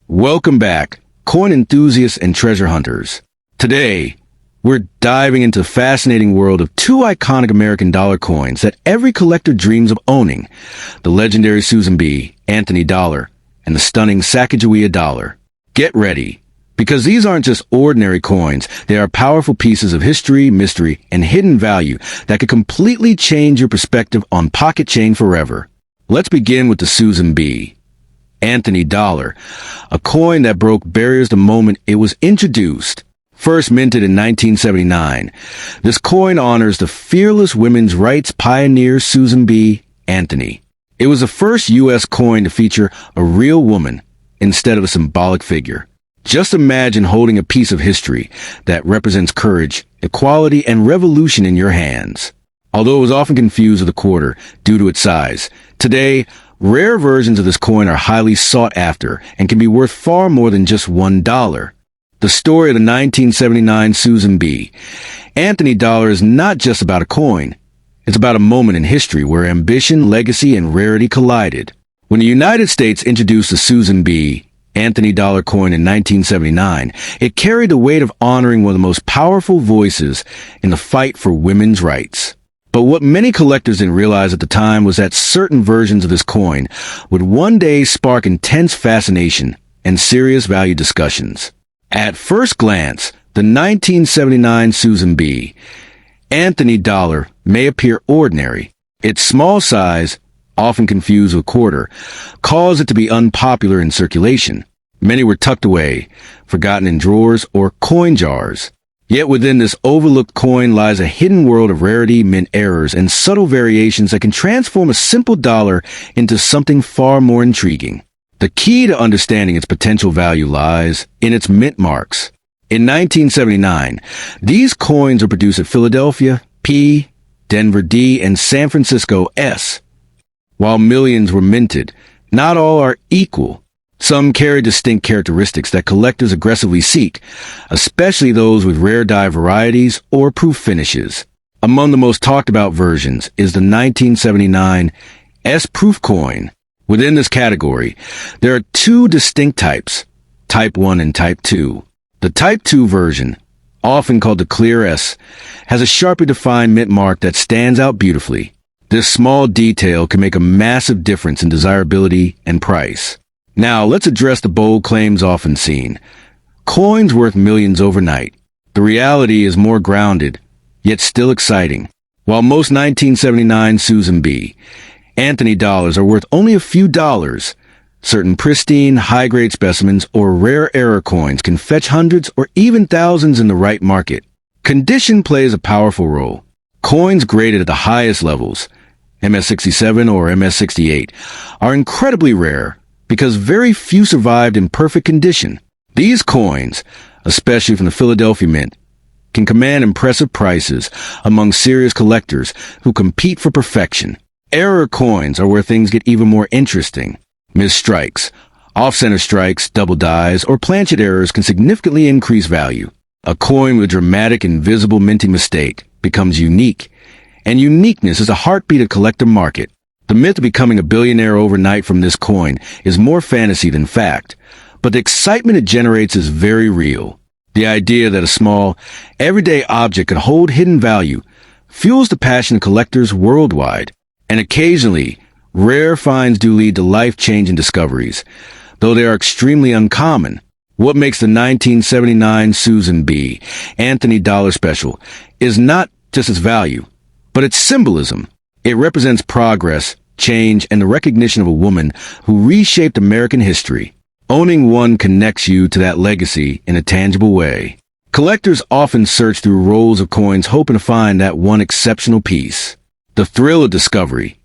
Welcome back, coin enthusiasts and treasure hunters. Today, we're diving into the fascinating world of two iconic American dollar coins that every collector dreams of owning: the legendary Susan B. Anthony dollar and the stunning Sacagawea dollar. Get ready, because these aren't just ordinary coins. They are powerful pieces of history, mystery, and hidden value that could completely change your perspective on pocket change forever. Let's begin with the Susan B. Anthony dollar, a coin that broke barriers the moment it was introduced. First minted in 1979, this coin honors the fearless women's rights pioneer Susan B. Anthony. It was the first U.S. coin to feature a real woman instead of a symbolic figure. Just imagine holding a piece of history that represents courage, equality, and revolution in your hands. Although it was often confused with a quarter due to its size, today, rare versions of this coin are highly sought after and can be worth far more than just $1. The story of the 1979 Susan B. Anthony dollar is not just about a coin. It's about a moment in history where ambition, legacy, and rarity collided. When the United States introduced the Susan B. Anthony dollar coin in 1979, it carried the weight of honoring one of the most powerful voices in the fight for women's rights. But what many collectors didn't realize at the time was that certain versions of this coin would one day spark intense fascination and serious value discussions. At first glance, the 1979 Susan B. Anthony dollar may appear ordinary. Its small size, often confused with quarter, caused it to be unpopular in circulation. Many were tucked away, forgotten in drawers or coin jars. Yet within this overlooked coin lies a hidden world of rarity, mint errors, and subtle variations that can transform a simple dollar into something far more intriguing. The key to understanding its potential value lies in its mint marks. In 1979, these coins were produced at Philadelphia, P, Denver, D, and San Francisco, S. While millions were minted, not all are equal. Some carry distinct characteristics that collectors aggressively seek, especially those with rare die varieties or proof finishes. Among the most talked about versions is the 1979 S-proof coin. Within this category, there are two distinct types, Type 1 and Type 2. The Type 2 version, often called the Clear S, has a sharply defined mint mark that stands out beautifully. This small detail can make a massive difference in desirability and price. Now, let's address the bold claims often seen. Coins worth millions overnight. The reality is more grounded, yet still exciting. While most 1979 Susan B. Anthony dollars are worth only a few dollars, certain pristine, high-grade specimens or rare error coins can fetch hundreds or even thousands in the right market. Condition plays a powerful role. Coins graded at the highest levels, MS-67 or MS-68, are incredibly rare because very few survived in perfect condition. These coins, especially from the Philadelphia Mint, can command impressive prices among serious collectors who compete for perfection. Error coins are where things get even more interesting. Missed strikes, off-center strikes, double dies, or planchet errors can significantly increase value. A coin with a dramatic invisible minting mistake becomes unique, and uniqueness is a heartbeat of collector market. The myth of becoming a billionaire overnight from this coin is more fantasy than fact, but the excitement it generates is very real. The idea that a small, everyday object could hold hidden value fuels the passion of collectors worldwide. And occasionally, rare finds do lead to life-changing discoveries, though they are extremely uncommon. What makes the 1979 Susan B. Anthony dollar special is not just its value, but its symbolism. It represents progress, change, and the recognition of a woman who reshaped American history. Owning one connects you to that legacy in a tangible way. Collectors often search through rolls of coins hoping to find that one exceptional piece. The thrill of discovery,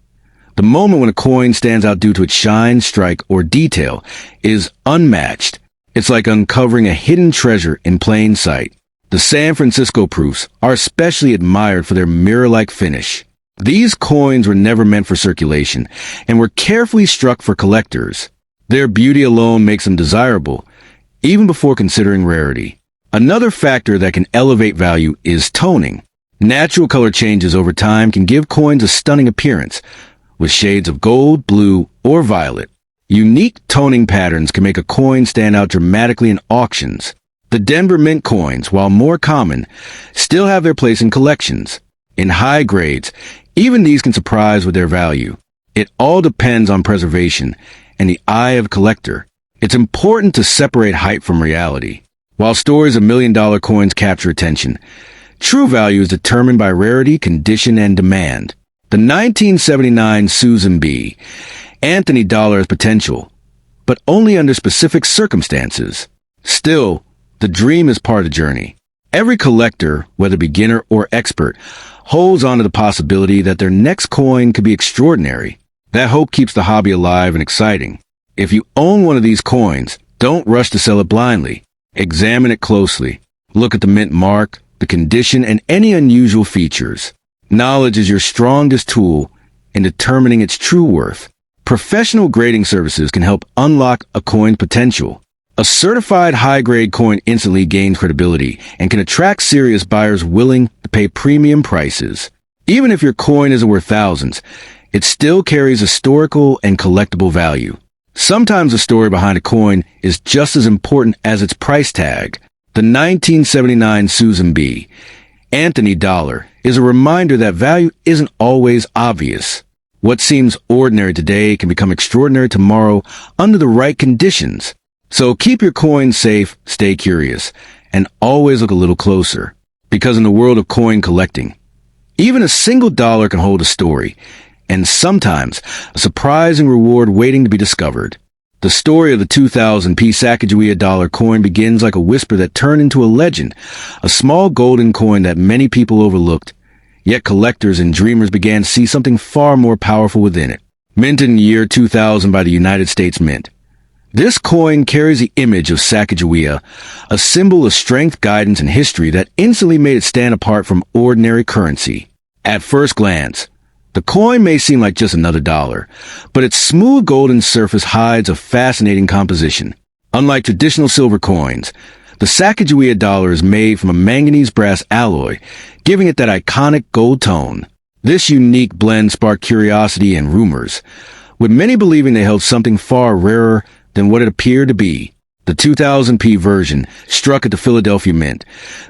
the moment when a coin stands out due to its shine, strike, or detail, is unmatched. It's like uncovering a hidden treasure in plain sight. The San Francisco proofs are especially admired for their mirror-like finish. These coins were never meant for circulation and were carefully struck for collectors. Their beauty alone makes them desirable, even before considering rarity. Another factor that can elevate value is toning. Natural color changes over time can give coins a stunning appearance, with shades of gold, blue, or violet. Unique toning patterns can make a coin stand out dramatically in auctions. The Denver Mint coins, while more common, still have their place in collections. In high grades, even these can surprise with their value. It all depends on preservation and the eye of a collector. It's important to separate hype from reality. While stories of million-dollar coins capture attention, true value is determined by rarity, condition, and demand. The 1979 Susan B. Anthony dollar has potential, but only under specific circumstances. Still, the dream is part of the journey. Every collector, whether beginner or expert, holds on to the possibility that their next coin could be extraordinary. That hope keeps the hobby alive and exciting. If you own one of these coins, don't rush to sell it blindly. Examine it closely. Look at the mint mark, the condition, and any unusual features. Knowledge is your strongest tool in determining its true worth. Professional grading services can help unlock a coin's potential. A certified high-grade coin instantly gains credibility and can attract serious buyers willing to pay premium prices. Even if your coin isn't worth thousands, it still carries historical and collectible value. Sometimes the story behind a coin is just as important as its price tag. The 1979 Susan B. Anthony dollar is a reminder that value isn't always obvious. What seems ordinary today can become extraordinary tomorrow under the right conditions. So keep your coins safe, stay curious, and always look a little closer. Because in the world of coin collecting, even a single dollar can hold a story, and sometimes a surprising reward waiting to be discovered. The story of the 2000p Sacagawea dollar coin begins like a whisper that turned into a legend, a small golden coin that many people overlooked. Yet collectors and dreamers began to see something far more powerful within it. Minted in the year 2000 by the United States Mint, this coin carries the image of Sacagawea, a symbol of strength, guidance, and history that instantly made it stand apart from ordinary currency. At first glance, the coin may seem like just another dollar, but its smooth golden surface hides a fascinating composition. Unlike traditional silver coins, the Sacagawea dollar is made from a manganese brass alloy, giving it that iconic gold tone. This unique blend sparked curiosity and rumors, with many believing they held something far rarer than what it appeared to be. The 2000p version, struck at the Philadelphia Mint,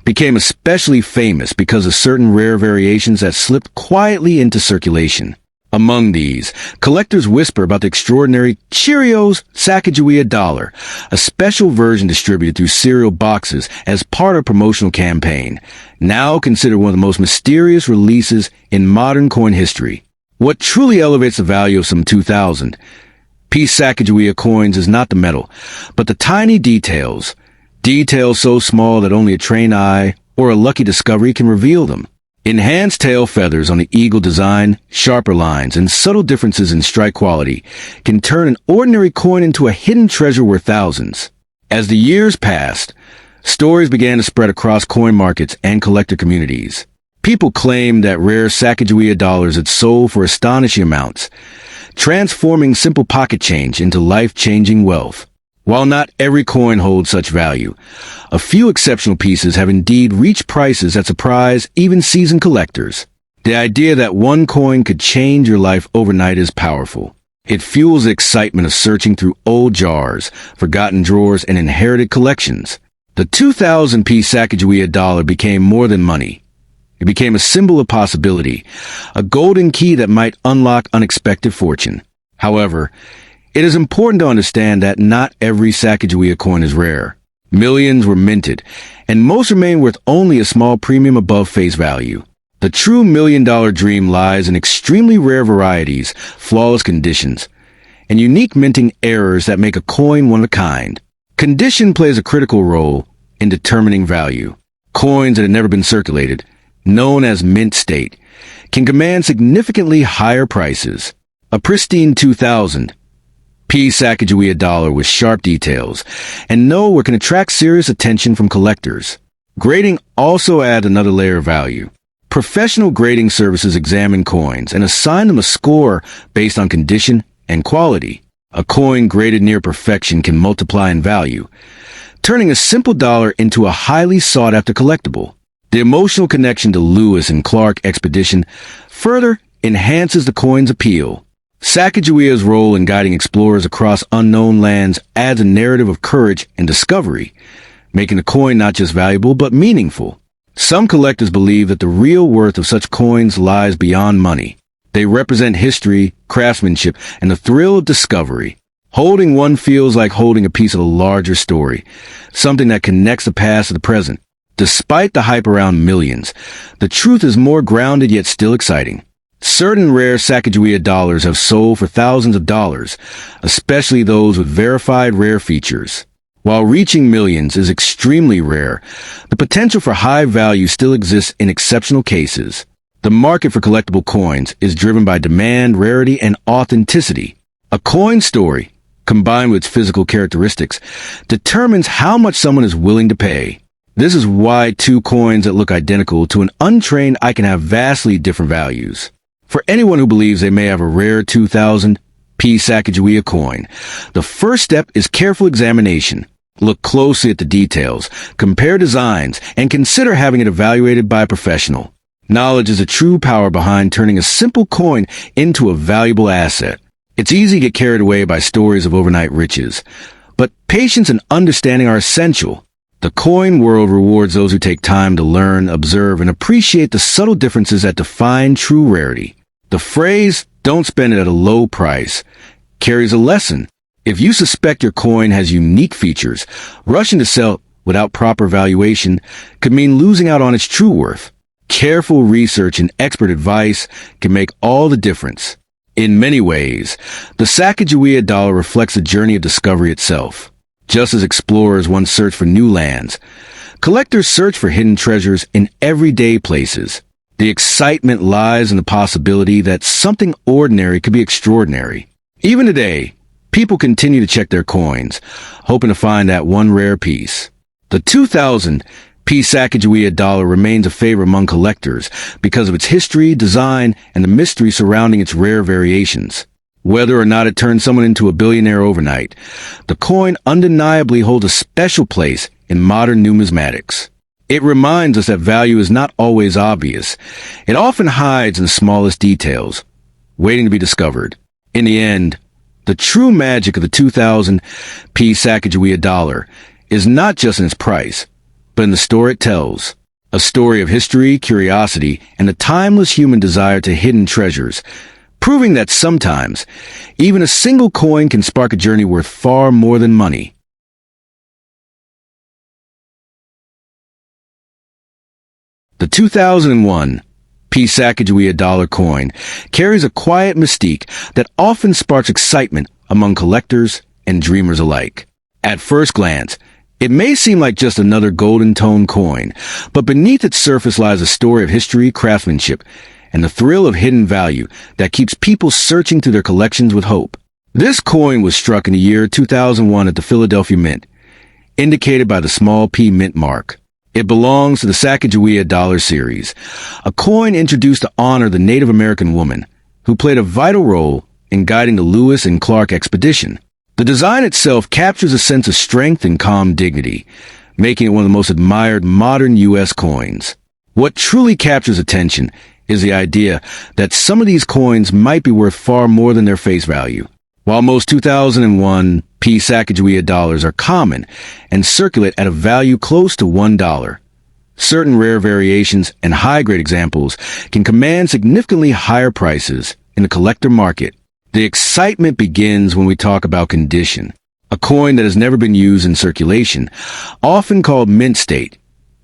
became especially famous because of certain rare variations that slipped quietly into circulation. Among these, collectors whisper about the extraordinary Cheerios Sacagawea dollar, a special version distributed through cereal boxes as part of a promotional campaign, now considered one of the most mysterious releases in modern coin history. What truly elevates the value of some 2000p Sacagawea coins is not the metal, but the tiny details so small that only a trained eye or a lucky discovery can reveal them. Enhanced tail feathers on the eagle design, sharper lines, and subtle differences in strike quality can turn an ordinary coin into a hidden treasure worth thousands. As the years passed, stories began to spread across coin markets and collector communities. People claimed that rare Sacagawea dollars had sold for astonishing amounts, transforming simple pocket change into life-changing wealth. While not every coin holds such value, a few exceptional pieces have indeed reached prices that surprise even seasoned collectors. The idea that one coin could change your life overnight is powerful. It fuels the excitement of searching through old jars, forgotten drawers, and inherited collections. The 2000p Sacagawea dollar became more than money. It became a symbol of possibility, a golden key that might unlock unexpected fortune. However, it is important to understand that not every Sacagawea coin is rare. Millions were minted, and most remain worth only a small premium above face value. The true million-dollar dream lies in extremely rare varieties, flawless conditions, and unique minting errors that make a coin one of a kind. Condition plays a critical role in determining value. Coins that have never been circulated, known as mint state, can command significantly higher prices. A pristine 2000p Sacagawea dollar with sharp details and nowhere can attract serious attention from collectors. Grading also adds another layer of value. Professional grading services examine coins and assign them a score based on condition and quality. A coin graded near perfection can multiply in value, turning a simple dollar into a highly sought-after collectible. The emotional connection to Lewis and Clark expedition further enhances the coin's appeal. Sacagawea's role in guiding explorers across unknown lands adds a narrative of courage and discovery, making the coin not just valuable but meaningful. Some collectors believe that the real worth of such coins lies beyond money. They represent history, craftsmanship, and the thrill of discovery. Holding one feels like holding a piece of a larger story, something that connects the past to the present. Despite the hype around millions, the truth is more grounded yet still exciting. Certain rare Sacagawea dollars have sold for thousands of dollars, especially those with verified rare features. While reaching millions is extremely rare, the potential for high value still exists in exceptional cases. The market for collectible coins is driven by demand, rarity, and authenticity. A coin story, combined with its physical characteristics, determines how much someone is willing to pay. This is why two coins that look identical to an untrained eye can have vastly different values. For anyone who believes they may have a rare 2000 P Sacagawea coin, the first step is careful examination. Look closely at the details, compare designs, and consider having it evaluated by a professional. Knowledge is a true power behind turning a simple coin into a valuable asset. It's easy to get carried away by stories of overnight riches, but patience and understanding are essential. The coin world rewards those who take time to learn, observe, and appreciate the subtle differences that define true rarity. The phrase, "don't spend it at a low price," carries a lesson. If you suspect your coin has unique features, rushing to sell without proper valuation could mean losing out on its true worth. Careful research and expert advice can make all the difference. In many ways, the Sacagawea dollar reflects the journey of discovery itself. Just as explorers once searched for new lands, collectors search for hidden treasures in everyday places. The excitement lies in the possibility that something ordinary could be extraordinary. Even today, people continue to check their coins, hoping to find that one rare piece. The 2000 P Sacagawea dollar remains a favorite among collectors because of its history, design, and the mystery surrounding its rare variations. Whether or not it turns someone into a billionaire overnight, the coin undeniably holds a special place in modern numismatics. It reminds us that value is not always obvious. It often hides in the smallest details, waiting to be discovered. In the end, the true magic of the 2000 P Sacagawea dollar is not just in its price, but in the story it tells. A story of history, curiosity, and the timeless human desire to hidden treasures, proving that sometimes, even a single coin can spark a journey worth far more than money. The 2001 P Sacagawea dollar coin carries a quiet mystique that often sparks excitement among collectors and dreamers alike. At first glance, it may seem like just another golden tone coin, but beneath its surface lies a story of history, craftsmanship, and the thrill of hidden value that keeps people searching through their collections with hope. This coin was struck in the year 2001 at the Philadelphia Mint, indicated by the small P mint mark. It belongs to the Sacagawea dollar series, a coin introduced to honor the Native American woman who played a vital role in guiding the Lewis and Clark expedition. The design itself captures a sense of strength and calm dignity, making it one of the most admired modern U.S. coins. What truly captures attention is the idea that some of these coins might be worth far more than their face value. While most 2001 P Sacagawea dollars are common and circulate at a value close to $1, certain rare variations and high-grade examples can command significantly higher prices in the collector market. The excitement begins when we talk about condition. A coin that has never been used in circulation, often called mint state,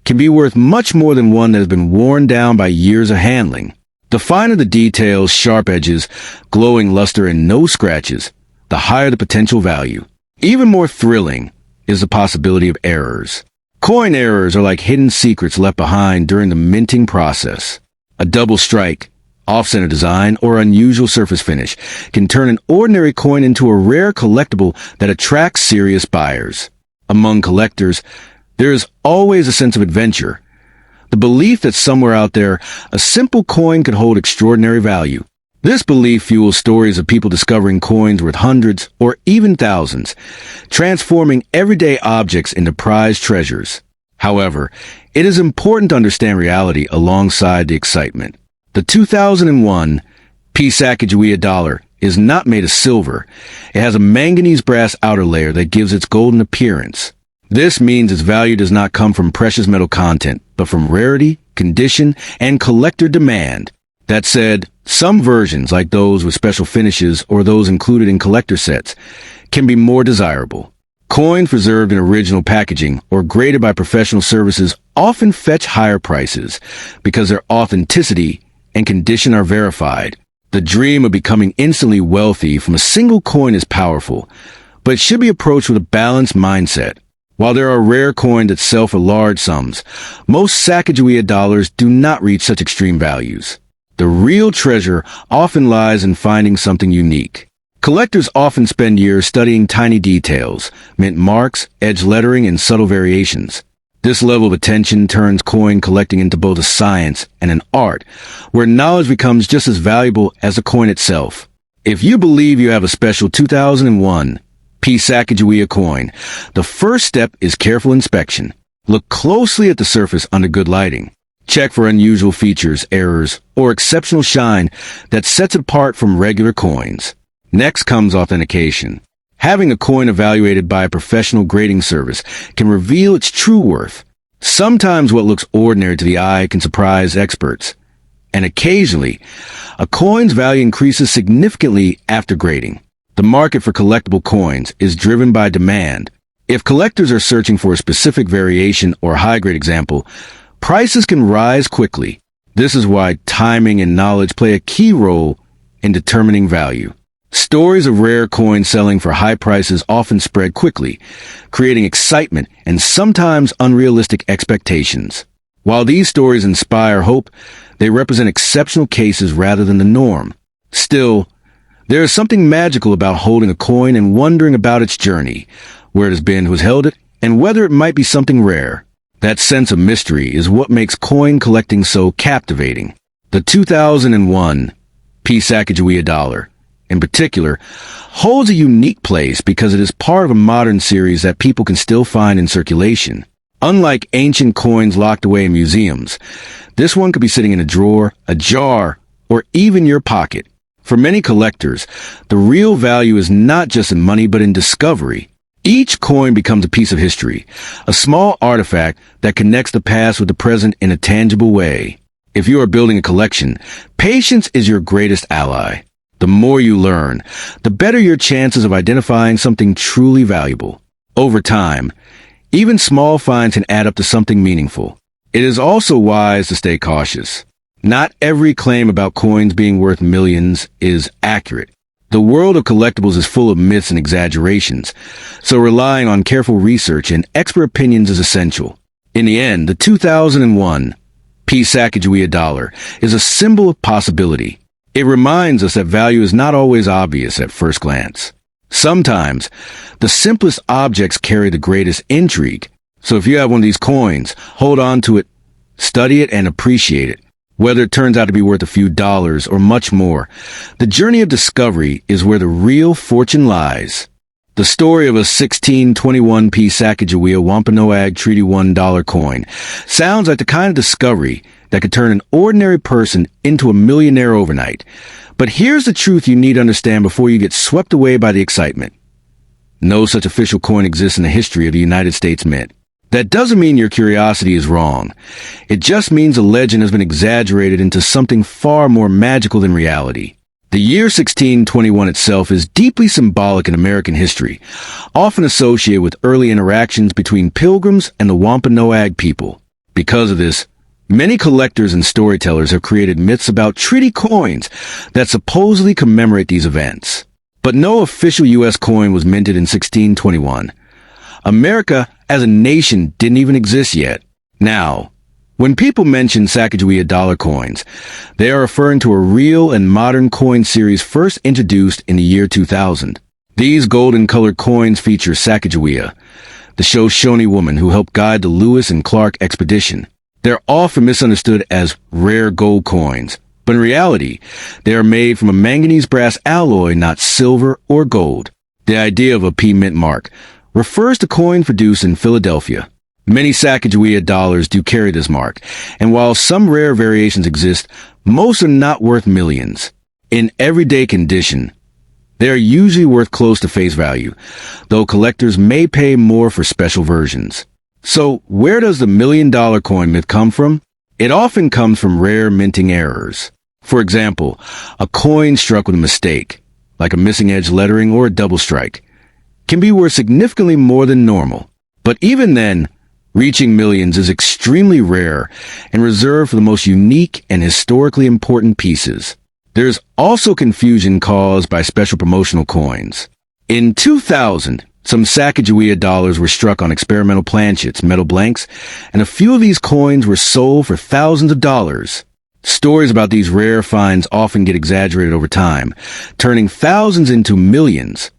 can be worth much more than one that has been worn down by years of handling. The finer the details, sharp edges, glowing luster, and no scratches, the higher the potential value. Even more thrilling is the possibility of errors. Coin errors are like hidden secrets left behind during the minting process. A double strike, off-center design, or unusual surface finish can turn an ordinary coin into a rare collectible that attracts serious buyers. Among collectors, there is always a sense of adventure, the belief that somewhere out there, a simple coin could hold extraordinary value. This belief fuels stories of people discovering coins worth hundreds or even thousands, transforming everyday objects into prized treasures. However, it is important to understand reality alongside the excitement. The 2001 P Sacagawea dollar is not made of silver. It has a manganese brass outer layer that gives its golden appearance. This means its value does not come from precious metal content, but from rarity, condition, and collector demand. That said, some versions, like those with special finishes or those included in collector sets, can be more desirable. Coins preserved in original packaging or graded by professional services often fetch higher prices because their authenticity and condition are verified. The dream of becoming instantly wealthy from a single coin is powerful, but it should be approached with a balanced mindset. While there are rare coins that sell for large sums, most Sacagawea dollars do not reach such extreme values. The real treasure often lies in finding something unique. Collectors often spend years studying tiny details, mint marks, edge lettering, and subtle variations. This level of attention turns coin collecting into both a science and an art, where knowledge becomes just as valuable as the coin itself. If you believe you have a special 2001 P. Sacagawea coin, the first step is careful inspection. Look closely at the surface under good lighting. Check for unusual features, errors, or exceptional shine that sets it apart from regular coins. Next comes authentication. Having a coin evaluated by a professional grading service can reveal its true worth. Sometimes what looks ordinary to the eye can surprise experts. And occasionally, a coin's value increases significantly after grading. The market for collectible coins is driven by demand. If collectors are searching for a specific variation or high-grade example, prices can rise quickly. This is why timing and knowledge play a key role in determining value. Stories of rare coins selling for high prices often spread quickly, creating excitement and sometimes unrealistic expectations. While these stories inspire hope, they represent exceptional cases rather than the norm. Still, there is something magical about holding a coin and wondering about its journey, where it has been, who's held it, and whether it might be something rare. That sense of mystery is what makes coin collecting so captivating. The 2001 P. Sacagawea dollar, in particular, holds a unique place because it is part of a modern series that people can still find in circulation. Unlike ancient coins locked away in museums, this one could be sitting in a drawer, a jar, or even your pocket. For many collectors, the real value is not just in money but in discovery. Each coin becomes a piece of history, a small artifact that connects the past with the present in a tangible way. If you are building a collection, patience is your greatest ally. The more you learn, the better your chances of identifying something truly valuable. Over time, even small finds can add up to something meaningful. It is also wise to stay cautious. Not every claim about coins being worth millions is accurate. The world of collectibles is full of myths and exaggerations, so relying on careful research and expert opinions is essential. In the end, the 2001 P. Sacagawea dollar is a symbol of possibility. It reminds us that value is not always obvious at first glance. Sometimes, the simplest objects carry the greatest intrigue. So if you have one of these coins, hold on to it, study it, and appreciate it. Whether it turns out to be worth a few dollars or much more, the journey of discovery is where the real fortune lies. The story of a 1621 P. Sacagawea Wampanoag Treaty $1 coin sounds like the kind of discovery that could turn an ordinary person into a millionaire overnight. But here's the truth you need to understand before you get swept away by the excitement. No such official coin exists in the history of the United States Mint. That doesn't mean your curiosity is wrong. It just means the legend has been exaggerated into something far more magical than reality. The year 1621 itself is deeply symbolic in American history, often associated with early interactions between pilgrims and the Wampanoag people. Because of this, many collectors and storytellers have created myths about treaty coins that supposedly commemorate these events. But no official U.S. coin was minted in 1621. America as a nation didn't even exist yet. Now, when people mention Sacagawea dollar coins, they are referring to a real and modern coin series first introduced in the year 2000. These golden-colored coins feature Sacagawea, the Shoshone woman who helped guide the Lewis and Clark expedition. They're often misunderstood as rare gold coins, but in reality, they are made from a manganese brass alloy, not silver or gold. The idea of a P mint mark refers to coins produced in Philadelphia. Many Sacagawea dollars do carry this mark, and while some rare variations exist, most are not worth millions. In everyday condition, They are usually worth close to face value, though collectors may pay more for special versions. So, where does the $1,000,000 coin myth come from? It often comes from rare minting errors. For example, a coin struck with a mistake, like a missing edge lettering or a double strike, can be worth significantly more than normal. But even then, reaching millions is extremely rare and reserved for the most unique and historically important pieces. There's also confusion caused by special promotional coins. In 2000, some Sacagawea dollars were struck on experimental planchets, metal blanks, and a few of these coins were sold for thousands of dollars. Stories about these rare finds often get exaggerated over time, turning thousands into millions.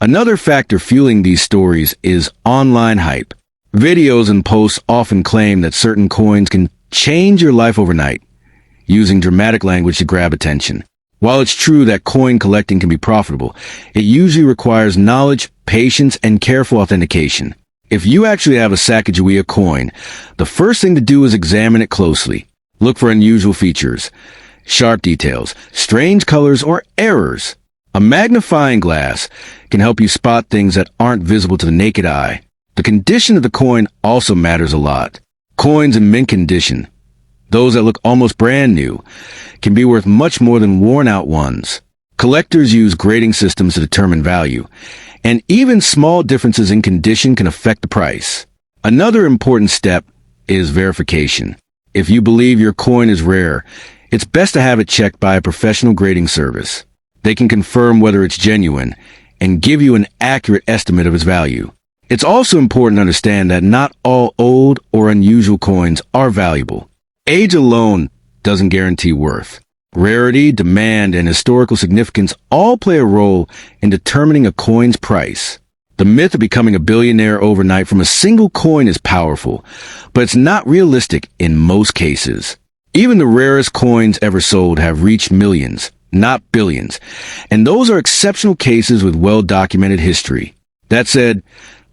Another factor fueling these stories is online hype. Videos and posts often claim that certain coins can change your life overnight, using dramatic language to grab attention. While it's true that coin collecting can be profitable, it usually requires knowledge, patience, and careful authentication. If you actually have a Sacagawea coin, the first thing to do is examine it closely. Look for unusual features, sharp details, strange colors, or errors. A magnifying glass can help you spot things that aren't visible to the naked eye. The condition of the coin also matters a lot. Coins in mint condition, those that look almost brand new, can be worth much more than worn-out ones. Collectors use grading systems to determine value, and even small differences in condition can affect the price. Another important step is verification. If you believe your coin is rare, it's best to have it checked by a professional grading service. They can confirm whether it's genuine and give you an accurate estimate of its value. It's also important to understand that not all old or unusual coins are valuable. Age alone doesn't guarantee worth. Rarity, demand, and historical significance all play a role in determining a coin's price. The myth of becoming a billionaire overnight from a single coin is powerful, but it's not realistic in most cases. Even the rarest coins ever sold have reached millions, not billions, and those are exceptional cases with well-documented history. That said,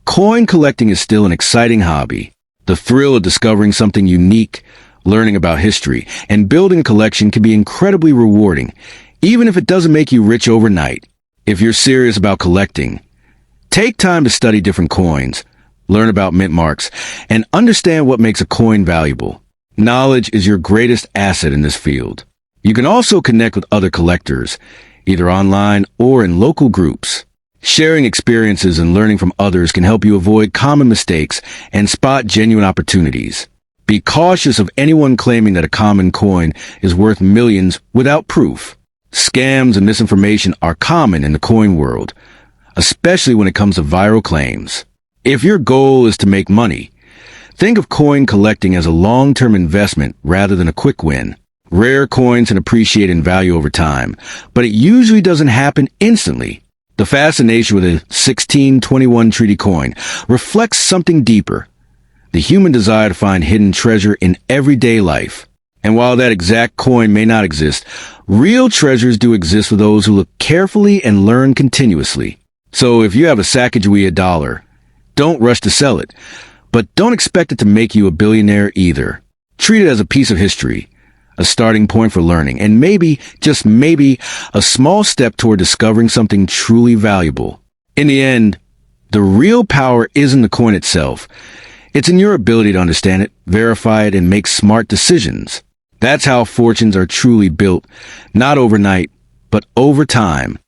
coin collecting is still an exciting hobby. The thrill of discovering something unique, learning about history, and building a collection can be incredibly rewarding, even if it doesn't make you rich overnight. If you're serious about collecting, take time to study different coins, learn about mint marks, and understand what makes a coin valuable. Knowledge is your greatest asset in this field. You can also connect with other collectors, either online or in local groups. Sharing experiences and learning from others can help you avoid common mistakes and spot genuine opportunities. Be cautious of anyone claiming that a common coin is worth millions without proof. Scams and misinformation are common in the coin world, especially when it comes to viral claims. If your goal is to make money, think of coin collecting as a long-term investment rather than a quick win. Rare coins can appreciate in value over time, but it usually doesn't happen instantly. The fascination with a 1621 treaty coin reflects something deeper: the human desire to find hidden treasure in everyday life. And while that exact coin may not exist, real treasures do exist for those who look carefully and learn continuously. So if you have a Sacagawea dollar, don't rush to sell it, but don't expect it to make you a billionaire either. Treat it as a piece of history, a starting point for learning, and maybe, just maybe, a small step toward discovering something truly valuable. In the end, the real power isn't the coin itself. It's in your ability to understand it, verify it, and make smart decisions. That's how fortunes are truly built, not overnight, but over time.